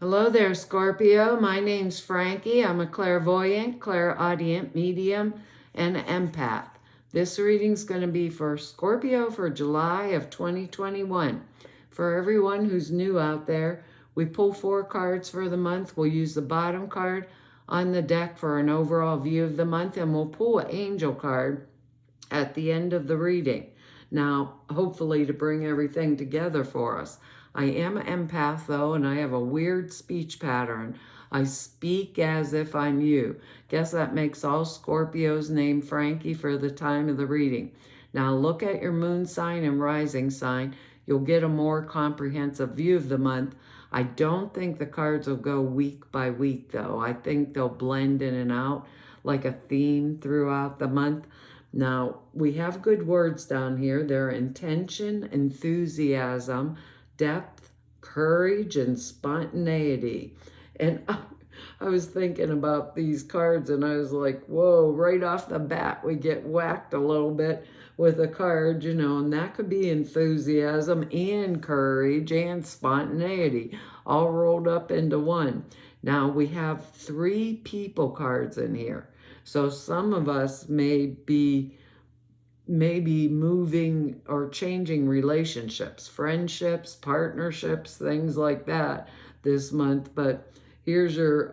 Hello there, Scorpio. My name's Frankie. I'm a clairvoyant, clairaudient, medium, and empath. This reading's going to be for Scorpio for July of 2021. For everyone who's new out there, we pull 4 cards for the month. We'll use the bottom card on the deck for an overall view of the month, and we'll pull an angel card at the end of the reading. Now, hopefully to bring everything together for us. I am an empath though, and I have a weird speech pattern. I speak as if I'm you. Guess that makes all Scorpios named Frankie for the time of the reading. Now look at your moon sign and rising sign. You'll get a more comprehensive view of the month. I don't think the cards will go week by week though. I think they'll blend in and out like a theme throughout the month. Now, we have good words down here. They're intention, enthusiasm, depth, courage, and spontaneity. And I was thinking about these cards and I was like, whoa, right off the bat, we get whacked a little bit with a card, and that could be enthusiasm and courage and spontaneity all rolled up into one. Now, we have 3 people cards in here. So some of us may be maybe moving or changing relationships, friendships, partnerships, things like that this month. But here's your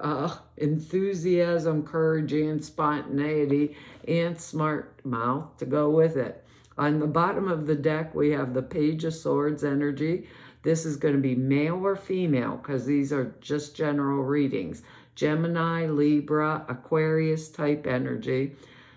enthusiasm, courage, and spontaneity, and smart mouth to go with it. On the bottom of the deck, we have the Page of Swords energy. This is going to be male or female because these are just general readings. Gemini, Libra, Aquarius type energy.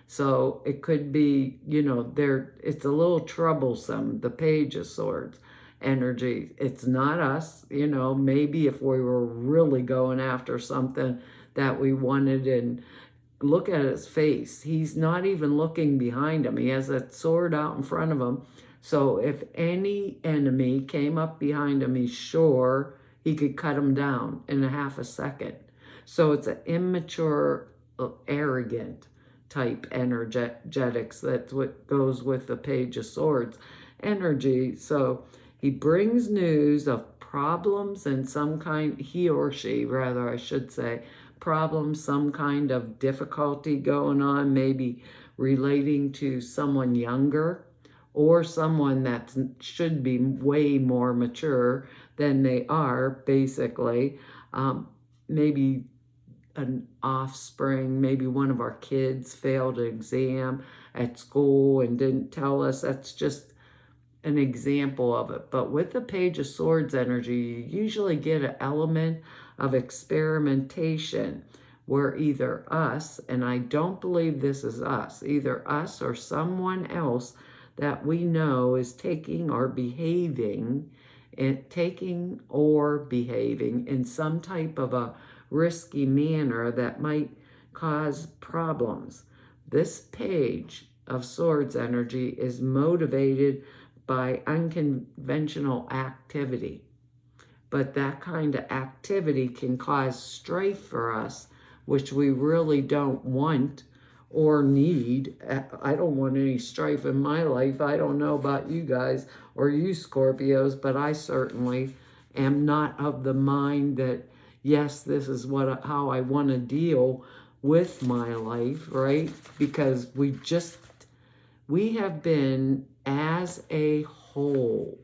So it could be, it's a little troublesome, the Page of Swords energy. It's not us, maybe if we were really going after something that we wanted, and look at his face. He's not even looking behind him. He has that sword out in front of him. So if any enemy came up behind him, he's sure he could cut him down in a half a second. So it's an immature, arrogant type energetics. That's what goes with the Page of Swords energy. So he brings news of problems and some kind, he or she, rather, I should say, problems, some kind of difficulty going on, maybe relating to someone younger or someone that should be way more mature than they are, basically. Maybe an offspring, maybe one of our kids failed an exam at school and didn't tell us. That's just an example of it. But with the Page of Swords energy, you usually get an element of experimentation where either us, and I don't believe this is us, either us or someone else that we know is taking or behaving in some type of a risky manner that might cause problems. This Page of Swords energy is motivated by unconventional activity. But that kind of activity can cause strife for us, which we really don't want or need. I don't want any strife in my life. I don't know about you guys or you Scorpios, but I certainly am not of the mind that, yes, this is how I want to deal with my life, right? Because we have been, as a whole,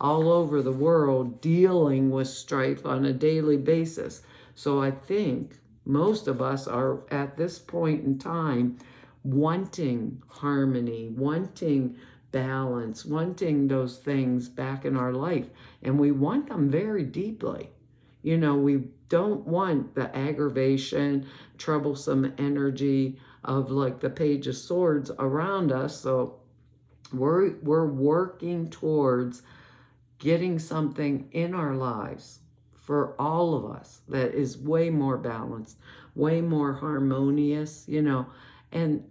all over the world, dealing with strife on a daily basis. So I think most of us are at this point in time wanting harmony, wanting balance, wanting those things back in our life. And we want them very deeply. We don't want the aggravation, troublesome energy of like the Page of Swords around us. So we're working towards getting something in our lives for all of us that is way more balanced, way more harmonious, and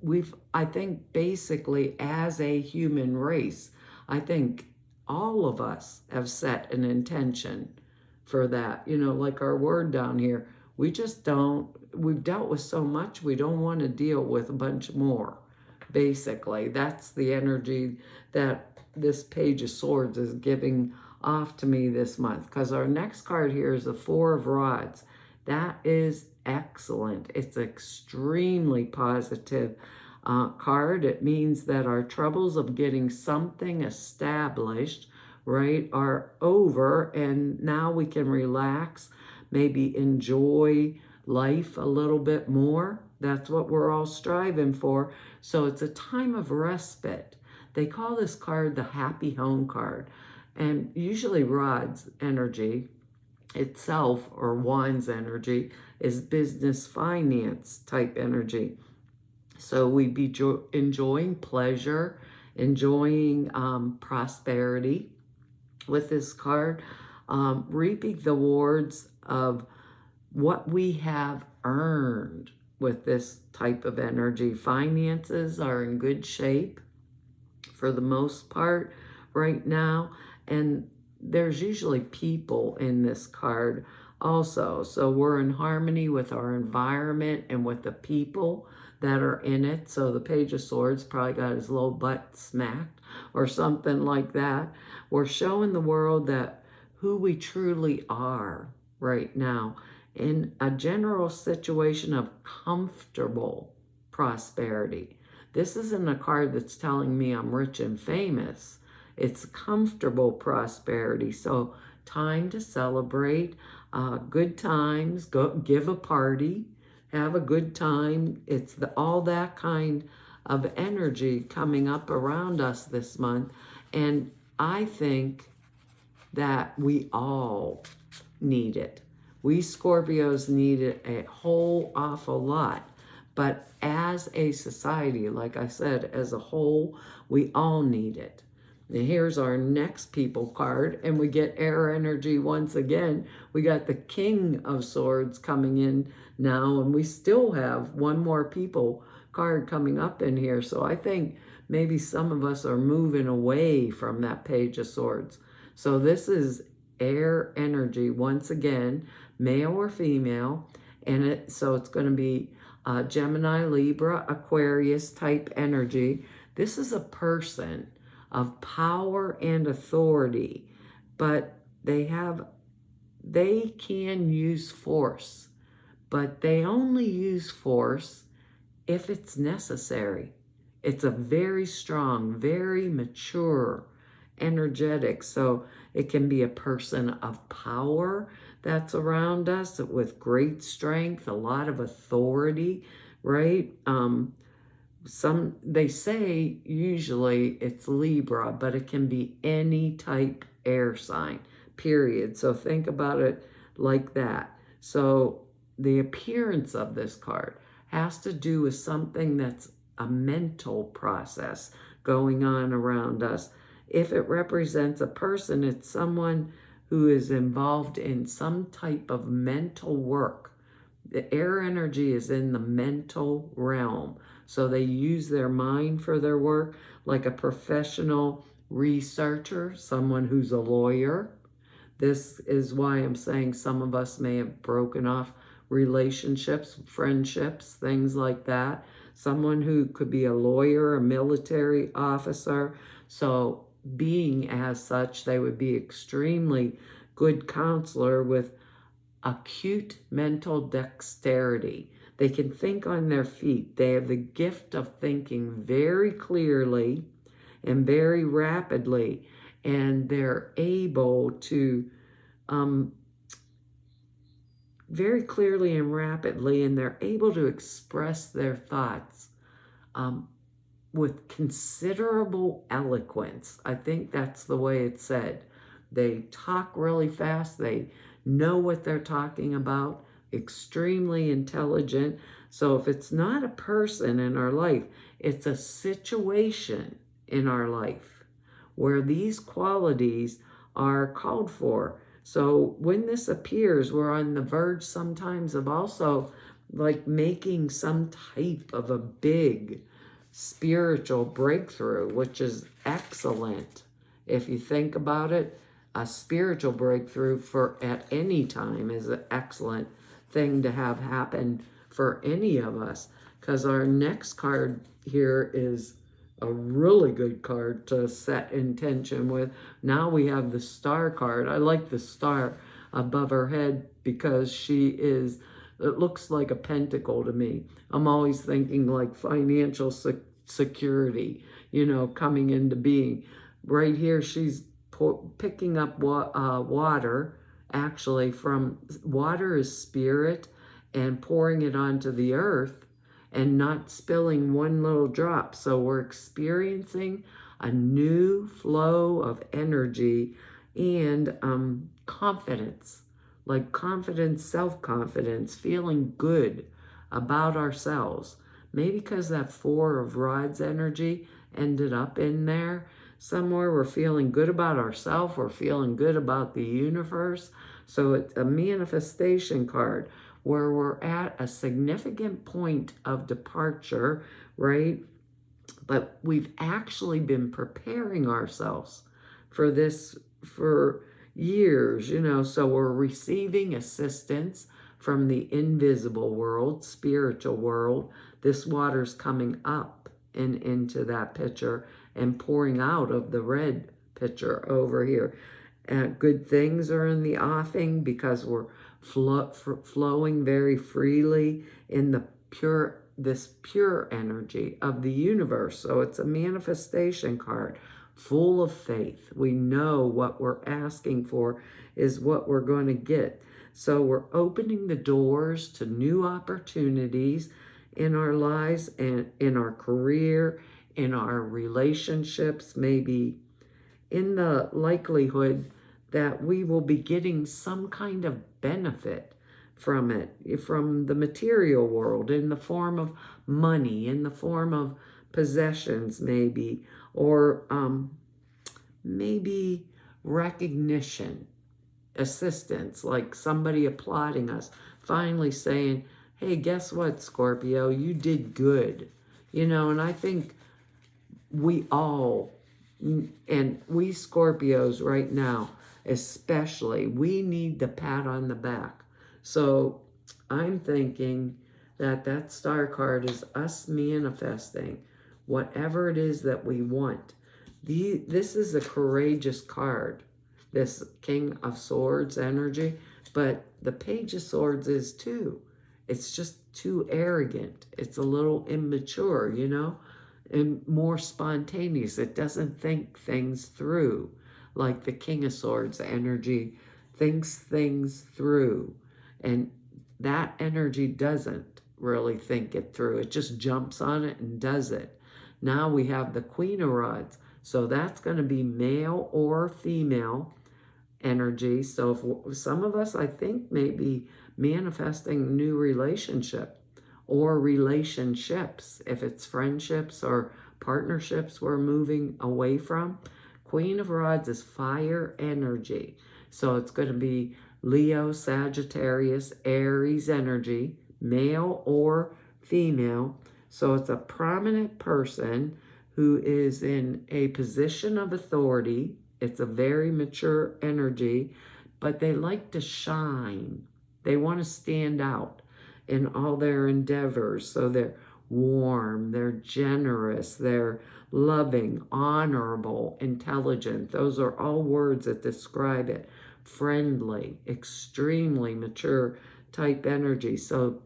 I think basically as a human race, I think all of us have set an intention for that, like our word down here. We've dealt with so much, we don't want to deal with a bunch more. Basically, that's the energy that this Page of Swords is giving off to me this month, because our next card here is the Four of Rods. That is excellent. It's extremely positive card. It means that our troubles of getting something established, right, are over, and now we can relax, maybe enjoy life a little bit more. That's what we're all striving for. So it's a time of respite. They call this card the Happy Home card. And usually Rod's energy itself, or Wand's energy, is business finance type energy. So we'd be enjoying pleasure, enjoying prosperity with this card, reaping the rewards of what we have earned with this type of energy. Finances are in good shape for the most part right now, and there's usually people in this card also. So we're in harmony with our environment and with the people that are in it. So the Page of Swords probably got his little butt smacked or something like that. We're showing the world that who we truly are right now in a general situation of comfortable prosperity. This isn't a card that's telling me I'm rich and famous. It's comfortable prosperity. So time to celebrate, good times, go give a party, have a good time. It's all that kind of energy coming up around us this month. And I think that we all need it. We Scorpios need it a whole awful lot. But as a society, like I said, as a whole, we all need it. And here's our next people card, and we get air energy once again. We got the King of Swords coming in now, and we still have one more people card coming up in here. So I think maybe some of us are moving away from that Page of Swords. So this is air energy once again, male or female, and so it's going to be Gemini, Libra, Aquarius type energy. This is a person of power and authority, but they can use force, but they only use force if it's necessary. It's a very strong, very mature, energetic. So it can be a person of power that's around us with great strength, a lot of authority, right? They say usually it's Libra, but it can be any type air sign, period. So think about it like that. So the appearance of this card has to do with something that's a mental process going on around us. If it represents a person, it's someone who is involved in some type of mental work. The air energy is in the mental realm. So they use their mind for their work, like a professional researcher, someone who's a lawyer. This is why I'm saying some of us may have broken off relationships, friendships, things like that. Someone who could be a lawyer, a military officer. So being as such, they would be extremely good counselor with acute mental dexterity. They can think on their feet. They have the gift of thinking very clearly and very rapidly, and they're able to very clearly and rapidly, and they're able to express their thoughts with considerable eloquence. I think that's the way it's said. They talk really fast. They know what they're talking about. Extremely intelligent. So if it's not a person in our life, it's a situation in our life where these qualities are called for. So when this appears, we're on the verge sometimes of also like making some type of a big spiritual breakthrough, which is excellent. If you think about it, a spiritual breakthrough for at any time is an excellent thing to have happen for any of us, because our next card here is a really good card to set intention with. Now we have the star card. I like the star above her head because it looks like a pentacle to me. I'm always thinking like financial security, coming into being. Right here, she's picking up water. Actually, from water is spirit, and pouring it onto the earth and not spilling one little drop. So we're experiencing a new flow of energy and confidence, like confidence, self-confidence, feeling good about ourselves. Maybe because that Four of Rods energy ended up in there somewhere. We're feeling good about ourselves. We're feeling good about the universe. So it's a manifestation card where we're at a significant point of departure, right? But we've actually been preparing ourselves for this for years, so we're receiving assistance from the invisible world, spiritual world. This water's coming up and into that pitcher and pouring out of the red pitcher over here. Good things are in the offing because we're flowing very freely in this pure energy of the universe. So it's a manifestation card full of faith. We know what we're asking for is what we're going to get. So we're opening the doors to new opportunities in our lives and in our career, in our relationships, maybe in the likelihood that we will be getting some kind of benefit from it, from the material world, in the form of money, in the form of possessions, maybe, or maybe recognition, assistance, like somebody applauding us, finally saying, hey, guess what, Scorpio, you did good. And I think we all, and we Scorpios right now, especially, we need the pat on the back. So I'm thinking that star card is us manifesting whatever it is that we want. This is a courageous card, this King of Swords energy, but the Page of Swords is too. It's just too arrogant. It's a little immature, and more spontaneous. It doesn't think things through like the King of Swords energy thinks things through. And that energy doesn't really think it through. It just jumps on it and does it. Now we have the Queen of Rods. So that's going to be male or female energy. So if some of us, I think, may be manifesting a new relationship or relationships. If it's friendships or partnerships we're moving away from. Queen of Rods is fire energy. So it's going to be Leo, Sagittarius, Aries energy, male or female. So it's a prominent person who is in a position of authority. It's a very mature energy, but they like to shine. They want to stand out in all their endeavors. So they're warm, they're generous, they're loving, honorable, intelligent. Those are all words that describe it. Friendly, extremely mature type energy. So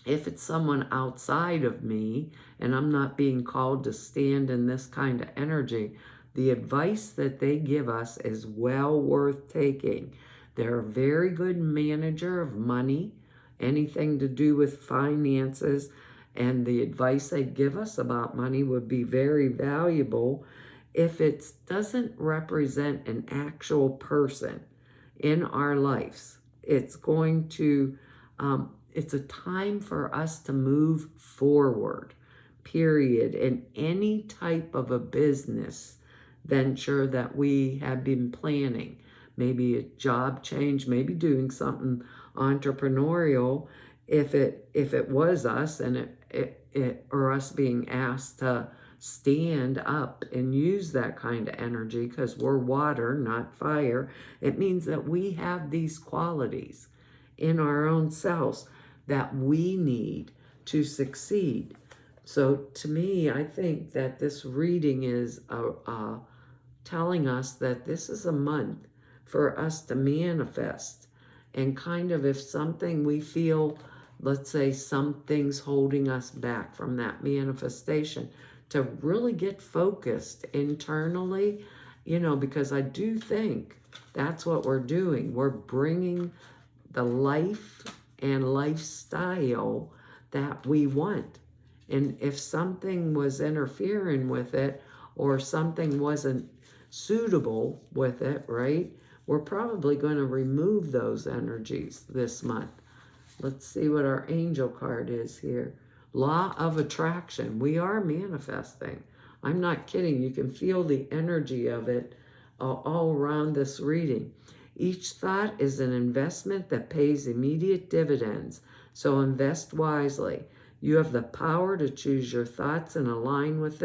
if it's someone outside of me and I'm not being called to stand in this kind of energy, the advice that they give us is well worth taking. They're a very good manager of money, anything to do with finances, and the advice they give us about money would be very valuable if it doesn't represent an actual person in our lives. It's going to, it's a time for us to move forward, period, in any type of a business venture that we have been planning. Maybe a job change, maybe doing something entrepreneurial. If it was us and or us being asked to stand up and use that kind of energy, because we're water, not fire, it means that we have these qualities in our own selves that we need to succeed. So to me, I think that this reading is telling us that this is a month for us to manifest. And kind of if something we feel, let's say something's holding us back from that manifestation, to really get focused internally, because I do think that's what we're doing. We're bringing the life and lifestyle that we want. And if something was interfering with it or something wasn't suitable with it, right, we're probably going to remove those energies this month. Let's see what our angel card is here. Law of attraction. We are manifesting. I'm not kidding. You can feel the energy of it all around this reading. Each thought is an investment that pays immediate dividends, so invest wisely. You have the power to choose your thoughts and align with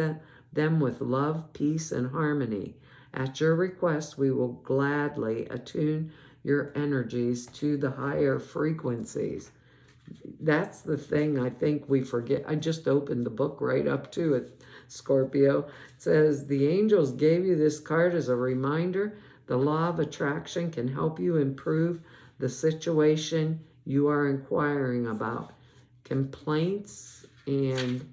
them with love, peace, and harmony. At your request, we will gladly attune your energies to the higher frequencies. That's the thing I think we forget. I just opened the book right up to it, Scorpio. It says, the angels gave you this card as a reminder. The law of attraction can help you improve the situation you are inquiring about. Complaints and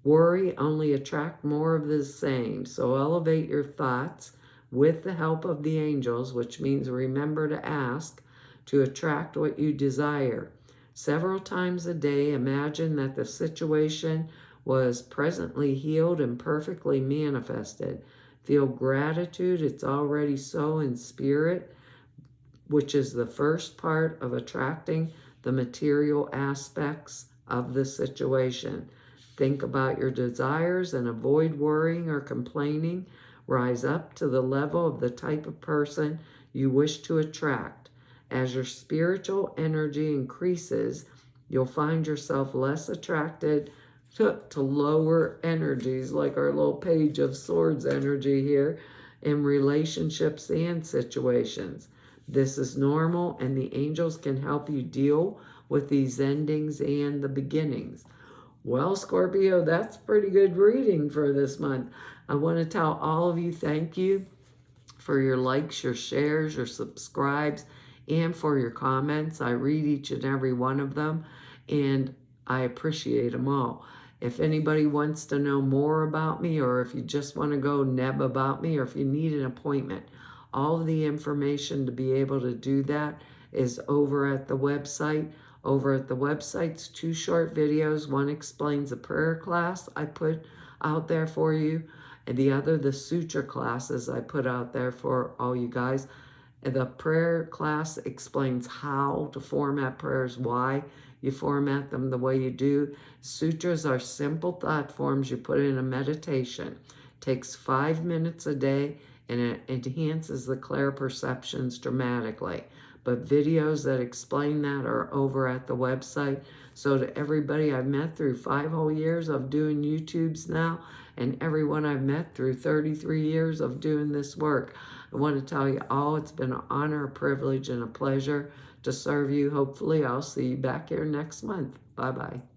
worry only attract more of the same. So elevate your thoughts with the help of the angels, which means remember to ask to attract what you desire. Several times a day, imagine that the situation was presently healed and perfectly manifested. Feel gratitude, it's already so in spirit, which is the first part of attracting the material aspects of the situation. Think about your desires and avoid worrying or complaining. Rise up to the level of the type of person you wish to attract. As your spiritual energy increases, you'll find yourself less attracted to lower energies, like our little Page of Swords energy here, in relationships and situations. This is normal, and the angels can help you deal with these endings and the beginnings. Well, Scorpio, that's pretty good reading for this month. I want to tell all of you thank you for your likes, your shares, your subscribes, and for your comments. I read each and every one of them, and I appreciate them all. If anybody wants to know more about me, or if you just want to go neb about me, or if you need an appointment, all of the information to be able to do that is over at the website. Over at the website's 2 short videos. One explains a prayer class I put out there for you, and the other, the suture classes I put out there for all you guys. And the prayer class explains how to format prayers, why you format them the way you do. Sutras are simple thought forms you put in a meditation. Takes 5 minutes a day, and it enhances the clear perceptions dramatically. But videos that explain that are over at the website. So to everybody I've met through 5 whole years of doing YouTubes now, and everyone I've met through 33 years of doing this work, I want to tell you all, it's been an honor, a privilege, and a pleasure to serve you. Hopefully I'll see you back here next month. Bye-bye.